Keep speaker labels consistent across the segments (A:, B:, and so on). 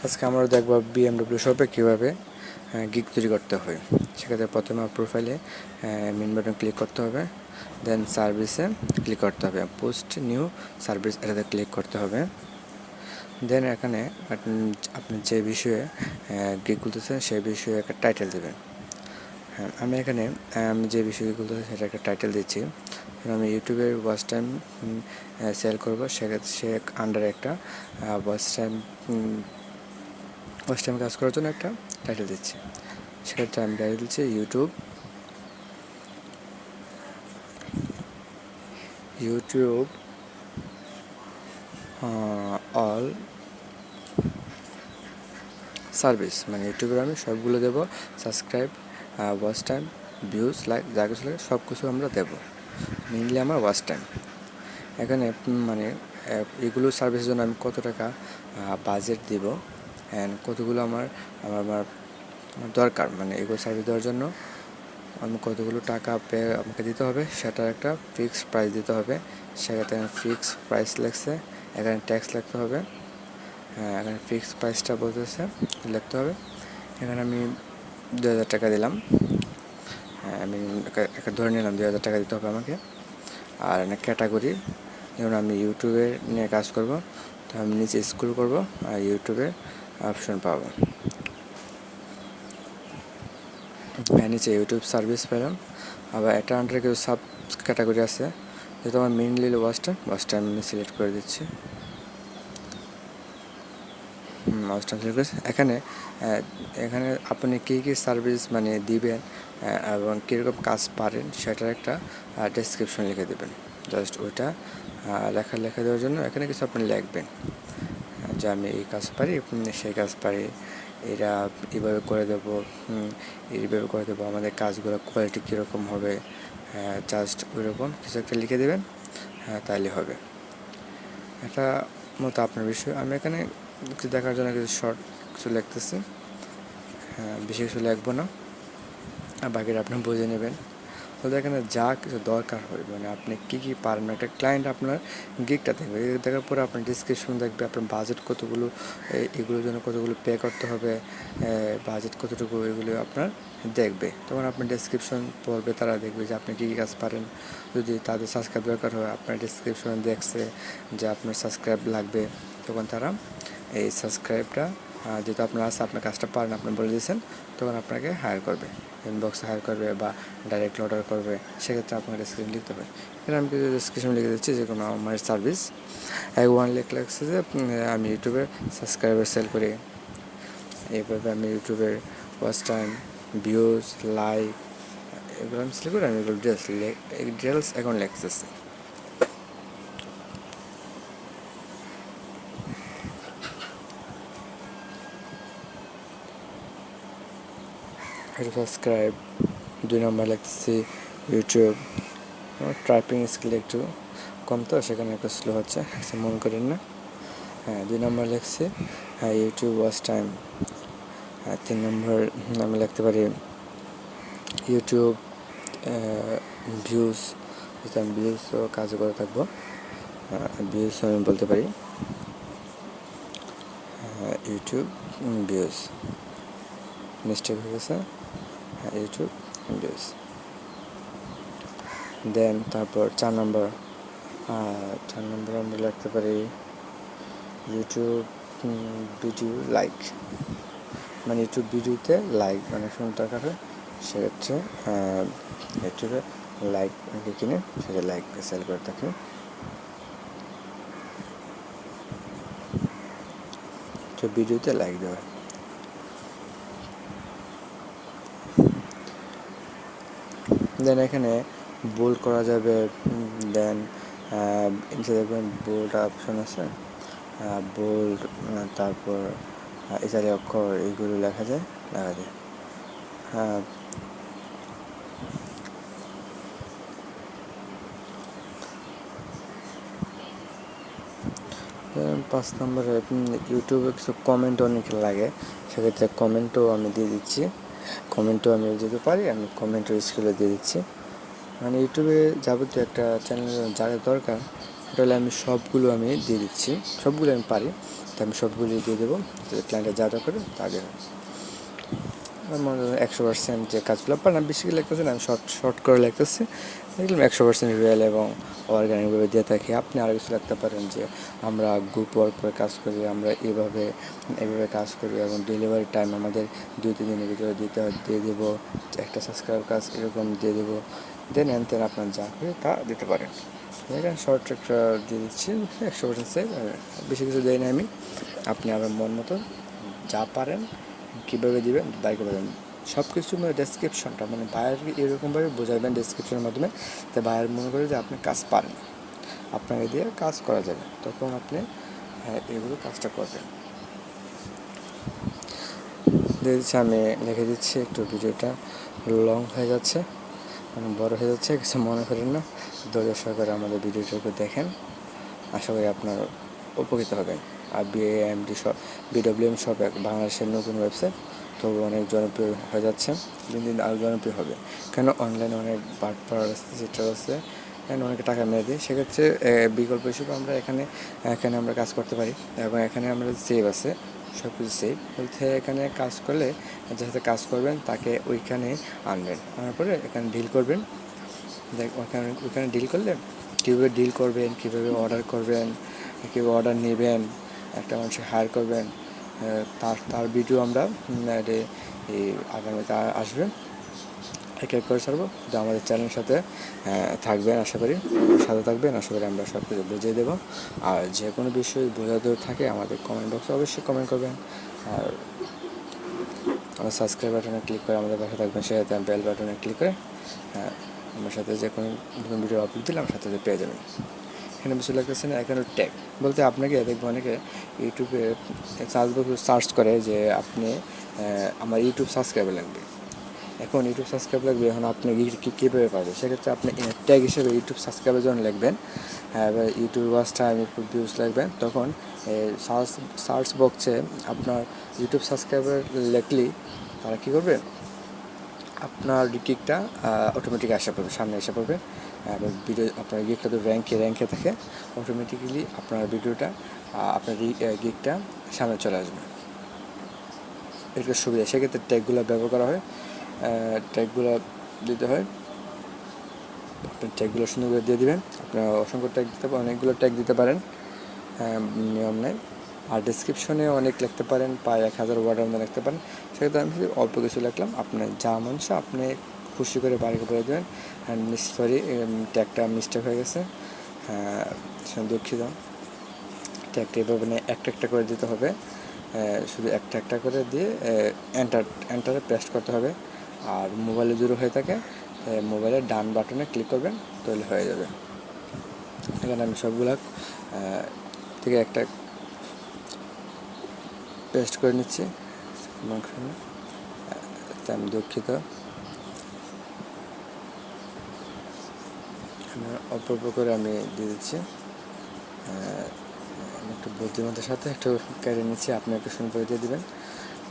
A: আজকে আমরা দেখব BWMSHOP-এ কীভাবে গিগ তৈরি করতে হয়। সেক্ষেত্রে প্রথমে আমার প্রোফাইলে মেন বাটন ক্লিক করতে হবে, দেন সার্ভিসে ক্লিক করতে হবে, পোস্ট নিউ সার্ভিস এটাতে ক্লিক করতে হবে। দেন এখানে আপনি যে বিষয়ে গিগ খুলতেছেন সেই বিষয়ে একটা টাইটেল দেবেন। হ্যাঁ, আমি এখানে আমি যে বিষয়গুলো খুলতেছি সেটা একটা টাইটেল দিচ্ছি। আমি ইউটিউবের ওয়াচ টাইম সেল করবো, সেক্ষেত্রে সে আন্ডারে একটা ওয়াচ টাইম কাজ করার জন্য একটা টাইটেল দিচ্ছি। সেক্ষেত্রে আমি টাইটেল দিচ্ছি ইউটিউব অল সার্ভিস, মানে ইউটিউবের আমি সবগুলো দেবো, subscribe, watch time, views, like, যা কিছু লাগে সব কিছু আমরা দেবো। মেইনলি আমার ওয়াচ টাইম। এখানে মানে এগুলো সার্ভিসের জন্য আমি কত টাকা বাজেট দিব অ্যান্ড কতগুলো আমার দরকার, মানে এগুলো সার্ভিস দেওয়ার জন্য আমি কতগুলো টাকা আমাকে দিতে হবে সেটার একটা ফিক্সড প্রাইস দিতে হবে। সেক্ষেত্রে ফিক্সড প্রাইস লাগছে, এখানে ট্যাক্স লিখতে হবে। এখানে ফিক্সড প্রাইসটা বলতেছে লিখতে হবে। এখানে আমি 2000 টাকা দিলাম। আমি ধরে নিলাম 2000 টাকা দিতে হবে আমাকে। আর ক্যাটাগরি, যেমন আমি ইউটিউবে নিয়ে কাজ করব, তো আমি নিচে স্ক্রল করব আর ইউটিউবে অপশন পাবো। নিচে ইউটিউব সার্ভিস পেলাম। আবার এটা আন্ডারে কিছু সাব ক্যাটাগরি আছে, যেহেতু আমার মেইনলি ওয়াচ টাইম আমি সিলেক্ট করে দিচ্ছি। ওয়াচ টাইম সিলেক্ট করেছি। এখানে আপনি কী কী সার্ভিস মানে দিবেন এবং কীরকম কাজ পারেন সেটার একটা ডেসক্রিপশন লিখে দেবেন। জাস্ট ওইটা লেখা দেওয়ার জন্য এখানে কিছু আপনি লিখবেন যে আমি এই কাজ পারি, সেই কাজ পারি, এরা এইভাবে করে দেবো, এইভাবে করে দেবো, আমাদের কাজগুলো কোয়ালিটি কীরকম হবে, জাস্ট ওইরকম কিছু একটা লিখে দেবেন, তাইলে হবে। এটা মতো আপনার বিষয়। আমি এখানে কিছু দেখার জন্য কিছু শর্ট কিছু লিখতেছি, বেশি কিছু লিখবো না, আর বাকিটা আপনি বুঝে নেবেন। তো এখানে যা কিছু দরকার হয়, মানে আপনি কী কী পারেন, একটা ক্লায়েন্ট আপনার গিগটা দেখবে, দেখার পরে আপনার ডিসক্রিপশন দেখবে, আপনার বাজেট কতগুলো, এগুলোর জন্য কতগুলো পে করতে হবে, বাজেট কতটুকু, এগুলো আপনার দেখবে। তখন আপনার ডিসক্রিপশন পড়বে, তারা দেখবে যে আপনি কী কী কাজ পারেন। যদি তাদের সাবস্ক্রাইব দরকার হয়, আপনার ডিসক্রিপশন দেখছে যে আপনার সাবস্ক্রাইব লাগবে, তখন তারা এই সাবস্ক্রাইবটা যেহেতু আপনার আছে, আপনার কাজটা পারেন, আপনি বলে দিয়েছেন, তখন আপনাকে হায়ার করবে, ইনবক্সে হায়ার করবে বা ডাইরেক্ট অর্ডার করবে। সেক্ষেত্রে আপনাকে ডিসক্রিপশন লিখতে হবে। এখানে আমি কিছু ডিসক্রিপশন লিখে দিচ্ছি, যে কোনো আমার সার্ভিস ওয়ান লাগছে যে আমি ইউটিউবে সাবস্ক্রাইবার সেল করি, এইভাবে আমি ইউটিউবের ওয়াচ টাইম, ভিউজ, লাইক, এগুলো আমি সিলেক্ট করে আমি এগুলো ডিটেলস এখন লিখতেছি। সাবস্ক্রাইব 2 নম্বর লিখতেছি ইউটিউব। টাইপিং স্কিল একটু কম, তো সেখানে একটু স্লো হচ্ছে, মনে করেন না। 2 নম্বর লিখছি ইউটিউব ওয়াচ টাইম। 3 নম্বর আমি লিখতে পারি ইউটিউব ভিউজ, যেহেতু আমি ভিউজও কাজ করে থাকবো, ভিউজ আমি বলতে পারি ইউটিউব ভিউজ, মিস্টেক হয়ে গেছে, ইউটিউব ভিউজ। দেন তারপর 4 নম্বর আমরা লিখতে পারি ইউটিউব ভিডিও লাইক, মানে ইউটিউব ভিডিওতে লাইক অনেক সময় দরকার হয়, সেক্ষেত্রে ইউটিউবে লাইক কিনে সেটা লাইক সেল করে থাকি। তো ভিডিওতে লাইক দেওয়া, দেন এখানে বোল্ড করা যাবে। দেন নিচে দেখবেন বোল্ড অপশন আছে, বোল্ড, তারপর ইতালি অক্ষর, এইগুলো লেখা যায়। হ্যাঁ, 5 নম্বরে ইউটিউবে কিছু কমেন্ট অনেক লাগে, সেক্ষেত্রে কমেন্টও আমি দিয়ে দিচ্ছি। কমেন্টও আমি যেতে পারি, আমি কমেন্টের স্কুলে দিয়ে দিচ্ছি। মানে ইউটিউবে যাবতীয় একটা চ্যানেল যা দরকার, এটা হলে আমি সবগুলো আমি দিয়ে দিচ্ছি, সবগুলো আমি পারি। তো আমি সবগুলি দিয়ে দেবো, ক্লায়েন্টের যা দরকার তা দেবো। আমার 100% যে কাজগুলো পারেন, আমি বেশি লিখতেছি না, আমি শর্ট করে লিখতেছি। দেখলাম 100% রিয়েল এবং অর্গানিকভাবে দিয়ে থাকি। আপনি আরও কিছু লিখতে পারেন যে আমরা গ্রুপ ওয়ার্ক করে কাজ করি, আমরা এভাবে কাজ করি এবং ডেলিভারি টাইম আমাদের 2-3 দিনের ভিতরে দিয়ে দেবো, একটা সাবস্ক্রাইব কাজ এরকম দিয়ে দেবো। দেন আপনার যা করে তা দিতে পারেন। এখানে শর্ট একটা দিয়ে দিচ্ছি, 100% সেভ, বেশি কিছু দেয় না আমি। আপনি আমার মন মতো যা পারেন কীভাবে দেবেন বাইকে পাবেন সব কিছু, মানে ডেসক্রিপশনটা মানে বায়ারকে এরকমভাবে বোঝাবেন ডেসক্রিপশনের মাধ্যমে, তো বায়ার মনে করে যে আপনি কাজ পারেন, আপনাকে দিয়ে কাজ করা যাবে, তখন আপনি এগুলো কাজটা করবেন। দিয়ে দিচ্ছি, আমি লিখে দিচ্ছি, একটু ভিডিওটা লং হয়ে যাচ্ছে, মানে বড় হয়ে যাচ্ছে, কিছু মনে করেন না, ধৈর্য সহকারে আমাদের ভিডিওটাকে দেখেন, আশা করি আপনার উপকৃত হবেন। আর BWMSHOP বাংলাদেশের নতুন ওয়েবসাইট, তবু অনেক জনপ্রিয় হয়ে যাচ্ছে, দিন দিন আরও জনপ্রিয় হবে, কেন অনলাইনে অনেক বাটপার আসছে, যেটা আছে অনেকে টাকা মেরে দিই, সেক্ষেত্রে বিকল্প হিসেবে আমরা এখানে আমরা কাজ করতে পারি, এবং এখানে আমরা সেভ আছে, সব কিছু সেভ বলতে এখানে কাজ করলে যার সাথে কাজ করবেন তাকে ওইখানে আনবেন, আনার পরে এখানে ডিল করবেন। ওইখানে ডিল করলে কীভাবে ডিল করবেন, কীভাবে অর্ডার করবেন, কীভাবে অর্ডার নেবেন, একটা মানুষকে হায়ার করবেন, তার ভিডিও আমরা আগামীতে আসবে, এক করে ছাড়বো। তো আমাদের চ্যানেলের সাথে থাকবেন, আশা করি আমরা সব কিছু বুঝিয়ে দেবো। আর যে কোনো বিষয় বোঝাতে থাকে আমাদের কমেন্ট বক্সে অবশ্যই কমেন্ট করবেন। আর আমার সাবস্ক্রাইব বাটনে ক্লিক করে আমাদের পাশে থাকবেন, সাথে বেল বাটনে ক্লিক করে আমার সাথে যে কোনো নতুন ভিডিও আপলোড দিলে আমার সাথে পেয়ে যাবেন। এখানে কিছু লাগতেছে না, এখানে ট্যাগ বলতে আপনাকে দেখবো অনেকে ইউটিউবে সার্চ করে যে আপনি আমার ইউটিউব সাবস্ক্রাইবার লাগবে, এখন ইউটিউব সাবস্ক্রাইব লাগবে, এখন আপনি কীভাবে পাবেন, সেক্ষেত্রে আপনি ট্যাগ হিসেবে ইউটিউব সাবস্ক্রাইবার যখন লিখবেন, এবার ইউটিউব ওয়াচ টাইম ভিউজ লিখবেন, তখন সার্চ বক্সে আপনার ইউটিউব সাবস্ক্রাইবার লিখলেই তারা কী করবে, আপনার গিগটা অটোমেটিক সামনে এসে পড়বে, এবং ভিডিও আপনার গিগটা তো র্যাঙ্কে থাকে, অটোমেটিক্যালি আপনার ভিডিওটা আপনার গিগটা সামনে চলে আসবে। এটা সুবিধা, সেক্ষেত্রে ট্যাগগুলো ব্যবহার করা হয়, ট্যাগগুলো দিতে হয়, আপনি ট্যাগগুলো সুন্দর করে দিয়ে দেবেন। আপনার অসংখ্য ট্যাগ দিতে পারেন, অনেকগুলো ট্যাগ দিতে পারেন, নিয়ম নেই। আর ডেসক্রিপশনে অনেক লিখতে পারেন, প্রায় 1000 ওয়ার্ডের মধ্যে লিখতে পারেন, সেক্ষেত্রে আমি অল্প কিছু লিখলাম, আপনার যা মানুষ আপনি খুশি করে বাড়িকে বলে দেবেন। সরি, ট্যাগটা মিস্টেক হয়ে গেছে, দুঃখিত। ট্যাগটা এভাবে একটা করে দিতে হবে, শুধু একটা করে দিয়ে এন্টারে পেস্ট করতে হবে। আর মোবাইলে যদি হয়ে থাকে মোবাইলের ডান বাটনে ক্লিক করবেন, তাহলে হয়ে যাবে। এখানে আমি সবগুলা থেকে একটা পেস্ট করে নিচ্ছি, আমি দুঃখিত। অল্প করে আমি দিয়ে দিচ্ছি, একটু বুদ্ধিমত্তার সাথে একটু কেটে নিচ্ছি, আপনি একটু সুন্দর করে দিয়ে দেবেন,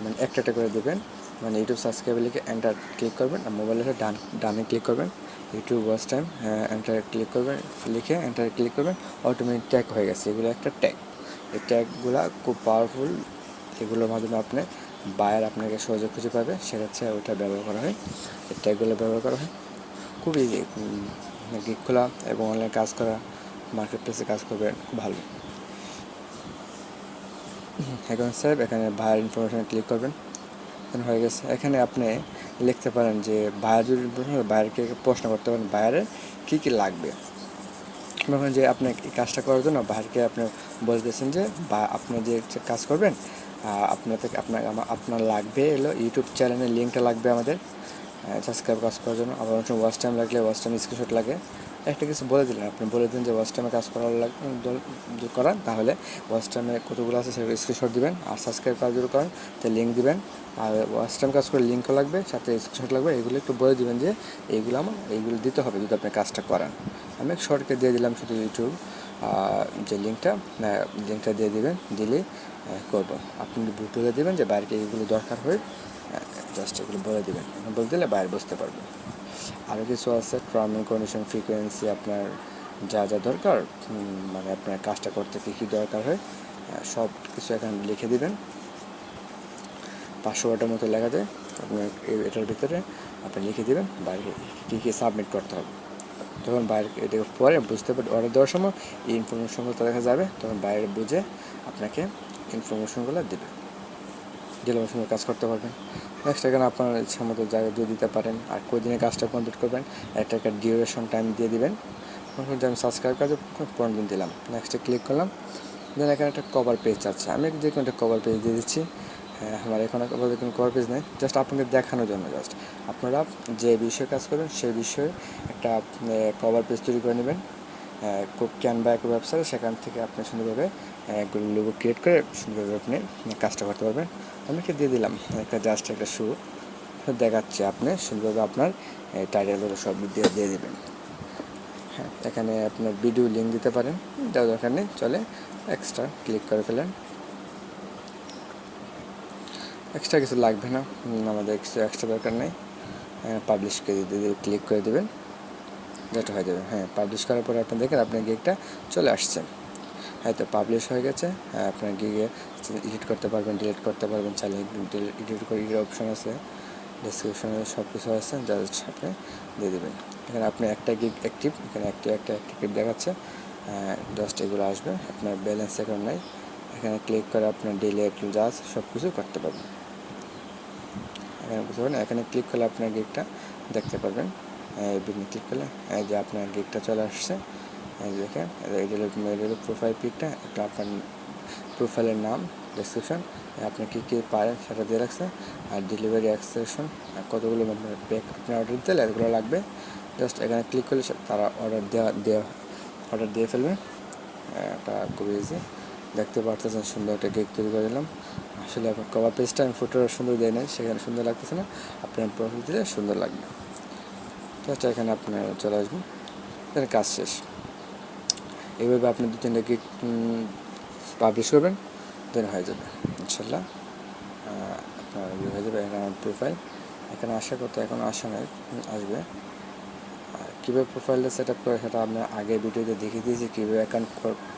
A: মানে একটা করে দেবেন, মানে ইউটিউব সাবস্ক্রাইবার লিখে এন্টার ক্লিক করবেন, আর মোবাইলের ডানে ক্লিক করবেন, YouTube watch time enter click করবেন, লিখে এন্টার ক্লিক করবেন, অটোমেটিক ট্যাগ হয়ে গেছে। এগুলো একটা ট্যাগ, এই ট্যাগগুলো খুব পাওয়ারফুল, এগুলোর মাধ্যমে আপনি বায়ার আপনাকে সহজে খুঁজে পাবে, সেক্ষেত্রে ওইটা ব্যবহার করা হয়, এই ট্যাগগুলো ব্যবহার করা হয়। খুব ইজি গিগ খোলা এবং অনলাইনে কাজ করা, মার্কেট প্লেসে কাজ করবে, খুব ভালো। এখন স্যার এখানে বায়ার ইনফরমেশানে ক্লিক করবেন, হয়ে গেছে। এখানে আপনি লিখতে পারেন যে বায়ার যদি বায়ারকে প্রশ্ন করতে পারেন বায়ারের কী লাগবে, মনে যে আপনি এই কাজটা করার জন্য বায়ারকে আপনি বলতেছেন যে বা আপনি যে কাজ করবেন আপনার লাগবে এলো ইউটিউব চ্যানেলের লিঙ্কটা লাগবে আমাদের সাবস্ক্রাইব কাজ করার জন্য, আবার অনেক ওয়াচ টাইম লাগলে ওয়াচ টাইম স্ক্রিনশট লাগে, একটা কিছু বলে দিলেন, আপনি বলে দিন যে ওয়াচ টাইমে কাজ করান, তাহলে ওয়াচ টাইমে কতগুলো আছে সেগুলো স্ক্রিনশট দিবেন, আর সাবস্ক্রাইব কাজ যদি করেন তো লিঙ্ক দিবেন, আর ওয়াচ টাইম কাজ করে লিঙ্কও লাগবে, সাথে স্ক্রিনশট লাগবে, এগুলো একটু বলে দিবেন যে এইগুলো দিতে হবে যদি আপনি কাজটা করান। আমি শর্টকে দিয়ে দিলাম শুধু ইউটিউব যে লিঙ্কটা দিয়ে দিবেন, দিলেই করবো। আপনি বলে দেবেন যে বাইরে এইগুলো দরকার হয়, জাস্ট এগুলো বলে দেবেন, বলে দিলে বাইরে বুঝতে পারবেন। আরও কিছু আছে, টার্ম এন্ড কন্ডিশন, ফ্রিকোয়েন্সি, আপনার যা দরকার, মানে আপনার কাজটা করতে কী দরকার হয় সব কিছু এখানে লিখে দিবেন। 500 ওয়াটের মতো লেখা যায়, আপনার এটার ভিতরে আপনি লিখে দেবেন বাইরে কী কী সাবমিট করতে হবে। তখন বাইরে এটা পরে বুঝতে পারে অর্ডার দেওয়ার সময় এই ইনফরমেশনগুলো দেখা যাবে, তখন বাইরে বুঝে আপনাকে ইনফরমেশনগুলো দেবে, দিলে সময় কাজ করতে পারবেন। নেক্সট এখানে আপনার ইচ্ছা মতো জায়গা দিয়ে দিতে পারেন, আর কদিনে কাজটা কমপ্লিট করবেন একটা ডিউরেশন টাইম দিয়ে দিবেন। যে আমি সাবস্ক্রাইব কাজে 15 দিন দিলাম, নেক্সটে ক্লিক করলাম। দেন এখানে একটা কভার পেজ আছে, আমি যে কোনো একটা কভার পেজ দিয়ে দিচ্ছি। আমার এখন কোনো কভার পেজ নেই, জাস্ট আপনাকে দেখানোর জন্য। জাস্ট আপনারা যে বিষয়ে কাজ করবেন সেই বিষয়ে একটা কভার পেজ তৈরি করে নেবেন ক্যানভা একটা ওয়েবসাইট, সেখান থেকে আপনি সুন্দরভাবে লোগো ক্রিয়েট করে সুন্দরভাবে আপনি কাজটা করতে পারবেন। আমি কি দিয়ে দিলাম একটা জাস্ট একটা শু দেখাচ্ছে, আপনি সুন্দরভাবে আপনার টাইটেলগুলো সব দিয়ে দেবেন। হ্যাঁ, এখানে আপনার ভিডিও লিঙ্ক দিতে পারেন, যা দরকার নেই চলে, এক্সট্রা ক্লিক করে ফেলেন। এক্সট্রা কিছু লাগবে না, আমাদের কিছু এক্সট্রা দরকার নেই। পাবলিশ করে ক্লিক করে দেবেন, যেটা হয়ে যাবে। হ্যাঁ, পাবলিশ করার পরে আপনি দেখেন আপনার গিগটা চলে আসছে। হ্যাঁ, তো পাবলিশ হয়ে গেছে। আপনার গিগে এডিট করতে পারবেন, ডিলিট করতে পারবেন, চাইলে এডিট করে অপশন আছে, ডেসক্রিপশনে সব কিছু আছে, জাস্ট আপনি দিয়ে দেবেন। এখানে আপনি একটা গিগ অ্যাক্টিভ, এখানে একটা অ্যাক্টিভ দেখাচ্ছে, জাস্ট এগুলো আসবে। আপনার ব্যালেন্স এখন নাই, এখানে ক্লিক করে আপনার ডেলি একটু জাস্ট সব কিছু করতে পারবেন। এখানে বুঝতে পারেন, এখানে ক্লিক করলে আপনার গিগটা দেখতে পারবেন। ক্লিক করলে এই যে আপনার গিগটা চলে আসছে। এই দেখেন, এটা হলো প্রোফাইল পিকটা, একটা আপনার প্রোফাইলের নাম, ডেসক্রিপশন, আপনি কী কী পারেন সেটা দিয়ে রাখছে, আর ডেলিভারি অ্যাক্সেশন, কতগুলো আপনার আপনি অর্ডার দিতে এগুলো লাগবে। জাস্ট এখানে ক্লিক করলে তারা অর্ডার দিয়ে ফেলবে। এটা খুবই ইজি, দেখতে পারতেছেন সুন্দর একটা গিগ তৈরি করে দিলাম। আসলে আপনার কভার পেজটা আমি ফটো সুন্দর দিয়ে নেই, সেখানে সুন্দর লাগতেছে না, আপনার প্রোফাইল দিলে সুন্দর লাগবে। জাস্ট এখানে আপনার চলে আসবেন, এখানে কাজ শেষ। এইভাবে আপনি 2-3টা গিগ পাবলিশ করবেন, দেন হয়ে যাবে ইনশাল্লাহ। আপনার হয়ে যাবে। এখানে আমার প্রোফাইল এখানে আসার কথা, এখন আসা নয়, আসবে। কীভাবে প্রোফাইলটা সেট আপ করে সেটা আপনার আগে ভিডিওতে দেখিয়ে দিয়েছি, কীভাবে অ্যাকাউন্ট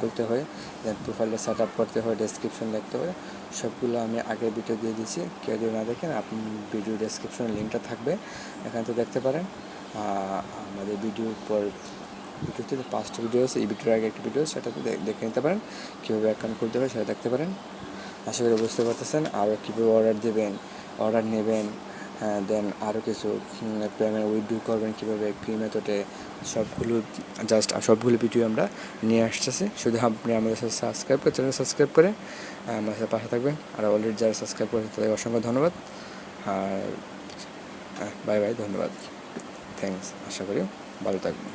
A: করতে হয়, দেন প্রোফাইলটা সেট আপ করতে হয়, ডেসক্রিপশন লিখতে হয়, সবগুলো আমি আগের ভিডিও দিয়ে দিয়েছি। কেউ যদি না দেখেন, আপনি ভিডিও ডেসক্রিপশনে লিঙ্কটা থাকবে, এখান থেকে দেখতে পারেন। আমাদের ভিডিওর পর ভিডিওতে 5টা ভিডিও আছে, এই ভিডিওর আগে একটা ভিডিও, সেটাতে দেখে নিতে পারেন কীভাবে অ্যাকাউন্ট করতে হয়, সেটা দেখতে পারেন। আশা করি বুঝতে পারতেছেন। আরও কীভাবে অর্ডার দেবেন, অর্ডার নেবেন, দেন আরও কিছু পেমেন্ট উইথড্র করবেন কীভাবে, কী মেথডে, সবগুলো ভিডিও আমরা নিয়ে আসতেছি। শুধু আপনি আমাদের সাথে চ্যানেল সাবস্ক্রাইব করে আমাদের সাথে পাশে থাকবেন। আর অলরেডি যারা সাবস্ক্রাইব করেছেন তাদের অসংখ্য ধন্যবাদ। আর বাই বাই, ধন্যবাদ, থ্যাংকস। আশা করি ভালো থাকবেন।